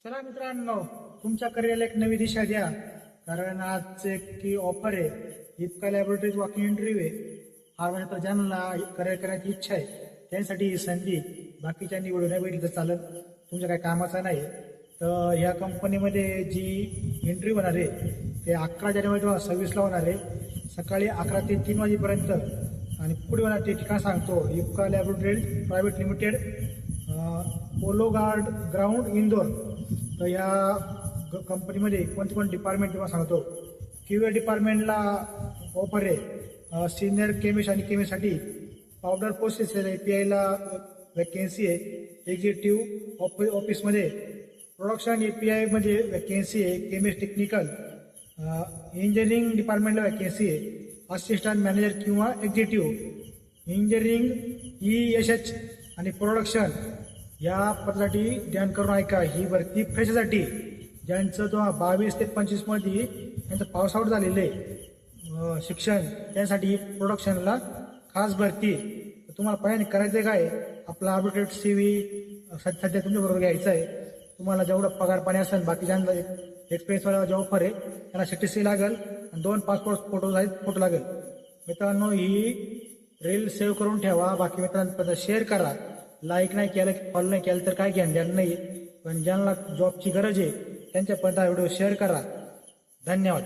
चला मित्रांनो, तुमच्या करिअरला एक नवी दिशा द्या. कारण आज एक की ऑफर आहे, इप्का लॅबोरेटरीज वॉकिंग इंटरव्ह्यू आहे. हा म्हणजे तर ज्यांना करिअर करायची इच्छा आहे त्यांसाठी ही संधी. बाकीच्या निवडून नाही भेटली तर चालत, तुमच्या काही कामाचा नाही. तर ह्या कंपनीमध्ये जी इंटरव्ह्यू होणार आहे ते 11 जानेवारी 2026ला होणार आहे, सकाळी 11 ते 3 वाजेपर्यंत. आणि पुढे होणार ते ठिकाण सांगतो, Ipca laboratories private limited, polo guard ground Indore. तर या कंपनीमध्ये कोणते कोणते डिपार्टमेंट तुम्हाला सांगतो. क्यूए डिपार्टमेंटला ऑफर आहे, सिनियर केमिस्ट आणि केमिस्टसाठी पावडर प्रोसेस APIला वॅकेन्सी आहे. एक्झिक्युटिव्ह ऑफिसमध्ये प्रोडक्शन API मध्ये वॅकेन्सी आहे. केमिस्ट टेक्निकल इंजिनिअरिंग डिपार्टमेंटला वॅकेन्सी आहे. असिस्टंट मॅनेजर किंवा एक्झिक्युटिव्ह इंजिनिअरिंग ESH आणि प्रोडक्शन या पदासाठी ध्यान करून ऐका. ही भरती फ्रेशरसाठी ज्यांचं 22 ते 25 मध्ये त्यांचं पास आउट झालेलं आहे शिक्षण, त्यासाठी प्रोडक्शनला खास भरती. तुम्हाला पहिल्यांदा करायचं काय, आपला अपडेटेड CV सध्या तुमच्याबरोबर घ्यायचं आहे. तुम्हाला जेवढं पगार पाणी असेल, बाकी ज्यांना एक्सपिरियन्सवाला जे ऑफर आहे त्यांना CTC लागेल आणि 2 पासपोर्ट फोटो लागेल. मित्रांनो, ही रील सेव्ह करून ठेवा. बाकी मित्रांपर्यंत शेअर करा. लाईक नाही केलं, फॉलो नाही केलं तर काय घेणं नाही, पण ज्यांना जॉबची गरज आहे त्यांच्यापर्यंत हा व्हिडिओ शेअर करा. धन्यवाद.